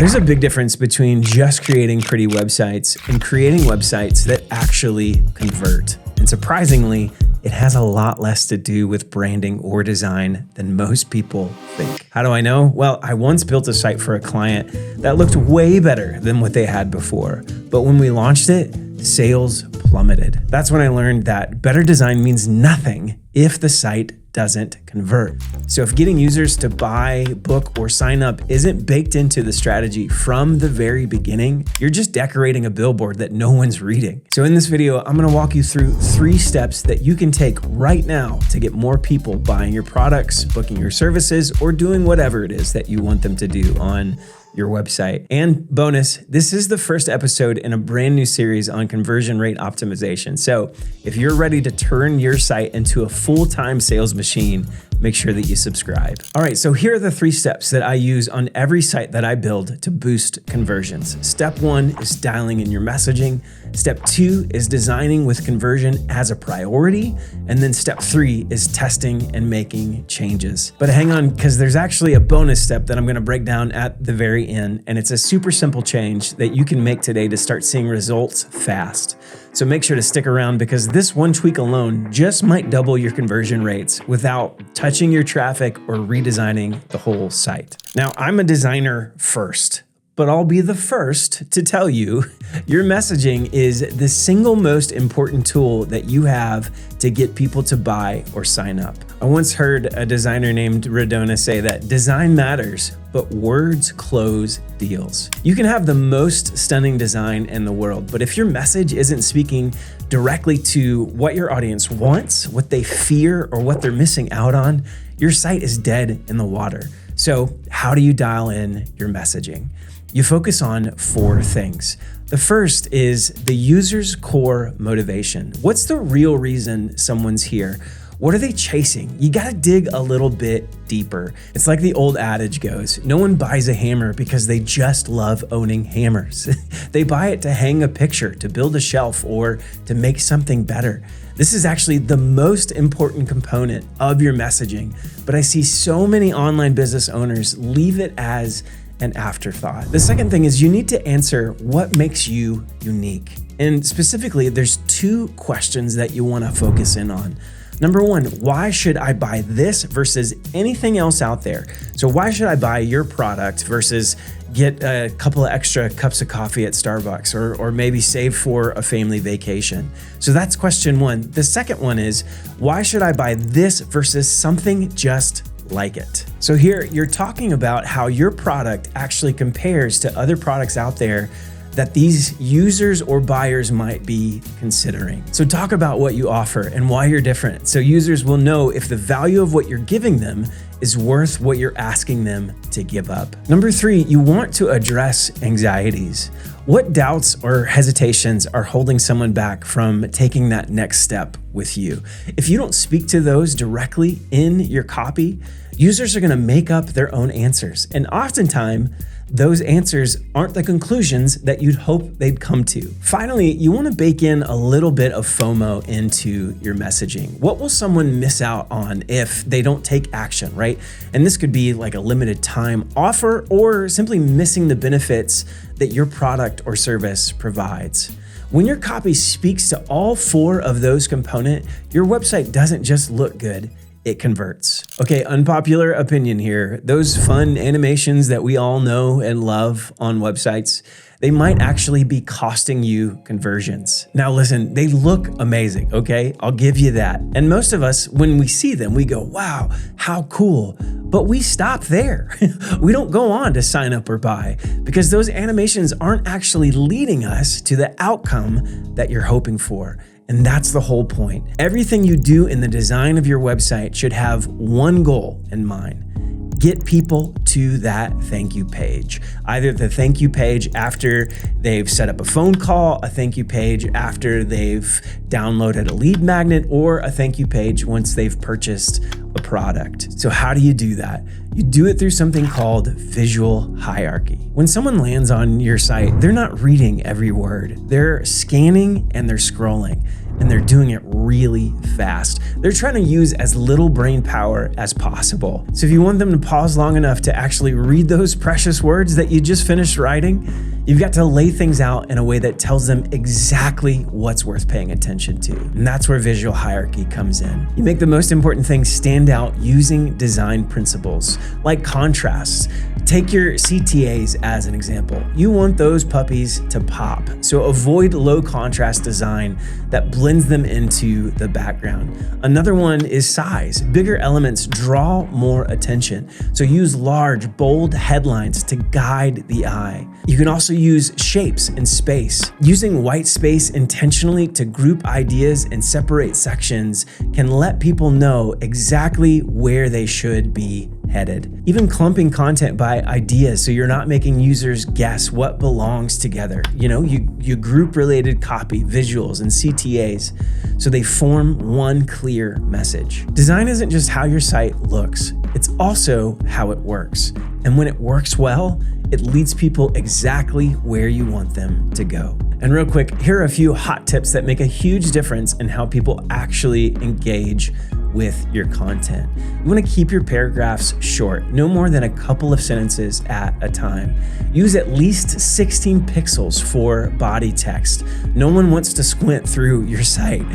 There's a big difference between just creating pretty websites and creating websites that actually convert. And surprisingly, it has a lot less to do with branding or design than most people think. How do I know? Well, I once built a site for a client that looked way better than what they had before. But when we launched it, sales plummeted. That's when I learned that better design means nothing if the site doesn't convert. So if getting users to buy, book, or sign up isn't baked into the strategy from the very beginning, you're just decorating a billboard that no one's reading. So in this video, I'm gonna walk you through 3 steps that you can take right now to get more people buying your products, booking your services, or doing whatever it is that you want them to do on your website. And bonus, this is the first episode in a brand new series on conversion rate optimization. So if you're ready to turn your site into a full-time sales machine, make sure that you subscribe. All right, so here are the 3 steps that I use on every site that I build to boost conversions. Step 1 is dialing in your messaging. Step 2 is designing with conversion as a priority. And then step 3 is testing and making changes. But hang on, because there's actually a bonus step that I'm gonna break down at the very end. And it's a super simple change that you can make today to start seeing results fast. So make sure to stick around because this one tweak alone just might double your conversion rates without touching your traffic or redesigning the whole site. Now, I'm a designer first, but I'll be the first to tell you your messaging is the single most important tool that you have to get people to buy or sign up. I once heard a designer named Radona say that design matters, but words close deals. You can have the most stunning design in the world, but if your message isn't speaking directly to what your audience wants, what they fear, or what they're missing out on, your site is dead in the water. So how do you dial in your messaging? You focus on 4 things. The first is the user's core motivation. What's the real reason someone's here? What are they chasing? You gotta dig a little bit deeper. It's like the old adage goes, no one buys a hammer because they just love owning hammers. They buy it to hang a picture, to build a shelf, or to make something better. This is actually the most important component of your messaging, but I see so many online business owners leave it as an afterthought. The second thing is you need to answer what makes you unique. And specifically, there's 2 questions that you wanna focus in on. Number 1, why should I buy this versus anything else out there? So why should I buy your product versus get a couple of extra cups of coffee at Starbucks or maybe save for a family vacation? So that's question 1. The second one is, why should I buy this versus something just like it? So here you're talking about how your product actually compares to other products out there that these users or buyers might be considering. So talk about what you offer and why you're different, so users will know if the value of what you're giving them is worth what you're asking them to give up. Number 3, you want to address anxieties. What doubts or hesitations are holding someone back from taking that next step with you? If you don't speak to those directly in your copy, users are gonna make up their own answers. And oftentimes, those answers aren't the conclusions that you'd hope they'd come to. Finally, you want to bake in a little bit of FOMO into your messaging. What will someone miss out on if they don't take action, right? And this could be like a limited time offer or simply missing the benefits that your product or service provides. When your copy speaks to all 4 of those components, your website doesn't just look good, it converts. Okay, unpopular opinion here. Those fun animations that we all know and love on websites, they might actually be costing you conversions. Now listen, they look amazing, okay? I'll give you that. And most of us, when we see them, we go, wow, how cool. But we stop there. We don't go on to sign up or buy because those animations aren't actually leading us to the outcome that you're hoping for. And that's the whole point. Everything you do in the design of your website should have one goal in mind. Get people to that thank you page. Either the thank you page after they've set up a phone call, a thank you page after they've downloaded a lead magnet, or a thank you page once they've purchased a product. So how do you do that? You do it through something called visual hierarchy. When someone lands on your site, they're not reading every word. They're scanning and they're scrolling. and they're doing it really fast. They're trying to use as little brain power as possible. So if you want them to pause long enough to actually read those precious words that you just finished writing, you've got to lay things out in a way that tells them exactly what's worth paying attention to. And that's where visual hierarchy comes in. You make the most important things stand out using design principles like contrasts. Take your CTAs as an example. You want those puppies to pop. So avoid low contrast design that blends them into the background. Another one is size. Bigger elements draw more attention. So use large, bold headlines to guide the eye. You can also use shapes and space. Using white space intentionally to group ideas and separate sections can let people know exactly where they should be headed. Even clumping content by ideas so you're not making users guess what belongs together. You group related copy, visuals, and CTAs so they form one clear message. Design isn't just how your site looks, it's also how it works. And when it works well, it leads people exactly where you want them to go. And real quick, here are a few hot tips that make a huge difference in how people actually engage with your content. You want to keep your paragraphs short, no more than a couple of sentences at a time. Use at least 16 pixels for body text. No one wants to squint through your site.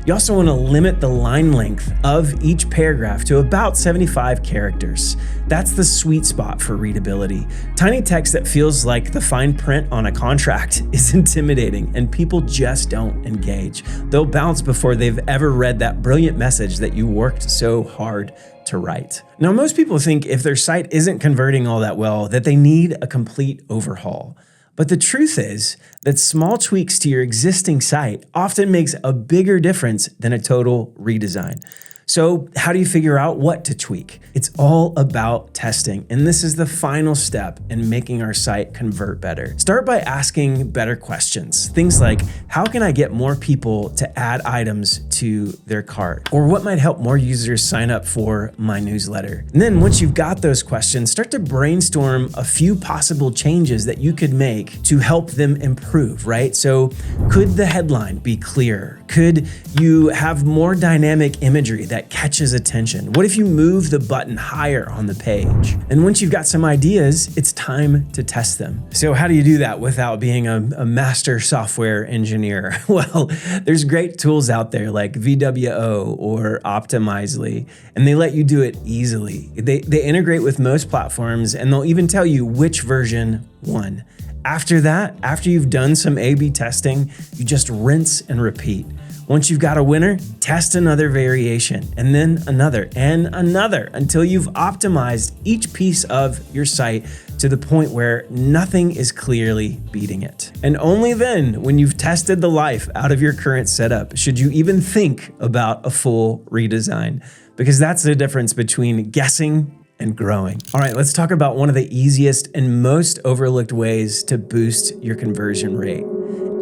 You also want to limit the line length of each paragraph to about 75 characters. That's the sweet spot for readability. Tiny text that feels like the fine print on a contract is intimidating, and people just don't engage. They'll bounce before they've ever read that brilliant message that you worked so hard to write. Now, most people think if their site isn't converting all that well, that they need a complete overhaul. But the truth is that small tweaks to your existing site often makes a bigger difference than a total redesign. So how do you figure out what to tweak? It's all about testing, and this is the final step in making our site convert better. Start by asking better questions. Things like, how can I get more people to add items to their cart? Or what might help more users sign up for my newsletter? And then once you've got those questions, start to brainstorm a few possible changes that you could make to help them improve, right? So could the headline be clearer? Could you have more dynamic imagery that catches attention? What if you move the button higher on the page? And once you've got some ideas, it's time to test them. So how do you do that without being a master software engineer? Well, there's great tools out there like VWO or Optimizely, and they let you do it easily. They integrate with most platforms, and they'll even tell you which version won. After that, after you've done some A/B testing, you just rinse and repeat. Once you've got a winner, test another variation, and then another and another until you've optimized each piece of your site to the point where nothing is clearly beating it. And only then, when you've tested the life out of your current setup, should you even think about a full redesign, because that's the difference between guessing and growing. All right, let's talk about one of the easiest and most overlooked ways to boost your conversion rate: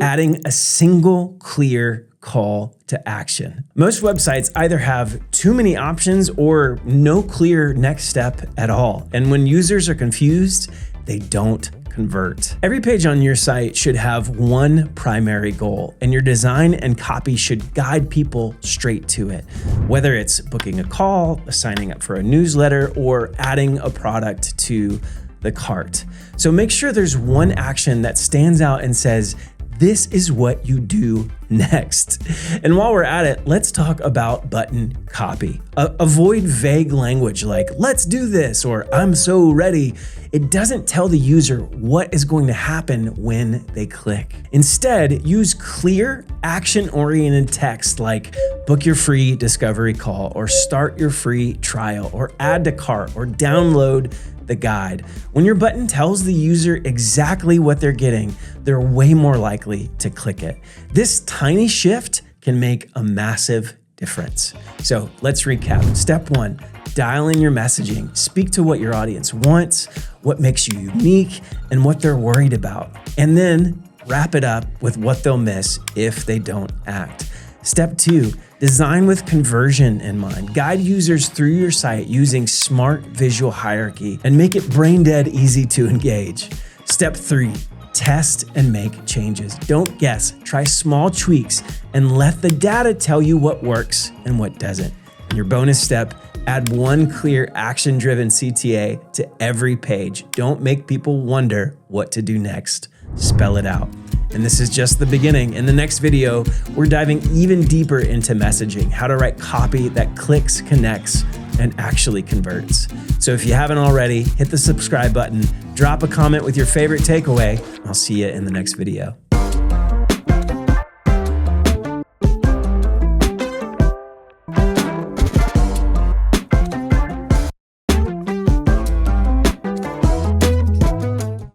adding a single clear call to action. Most websites either have too many options or no clear next step at all. And when users are confused, they don't convert. Every page on your site should have one primary goal, and your design and copy should guide people straight to it. Whether it's booking a call, signing up for a newsletter, or adding a product to the cart. So make sure there's one action that stands out and says, this is what you do next. And while we're at it, let's talk about button copy. Avoid vague language like, let's do this, or I'm so ready. It doesn't tell the user what is going to happen when they click. Instead, use clear, action-oriented text like book your free discovery call, or start your free trial, or add to cart, or download the guide. When your button tells the user exactly what they're getting, they're way more likely to click it. This tiny shift can make a massive difference. So let's recap. Step 1, dial in your messaging. Speak to what your audience wants, what makes you unique, and what they're worried about. And then wrap it up with what they'll miss if they don't act. Step 2, design with conversion in mind. Guide users through your site using smart visual hierarchy and make it brain dead easy to engage. Step 3, Test and make changes. Don't guess. Try small tweaks and let the data tell you what works and what doesn't. And your bonus step, add one clear action-driven CTA to every page. Don't make people wonder what to do next. Spell it out. And this is just the beginning. In the next video, we're diving even deeper into messaging, how to write copy that clicks, connects, and actually converts. So if you haven't already, hit the subscribe button, drop a comment with your favorite takeaway, and I'll see you in the next video.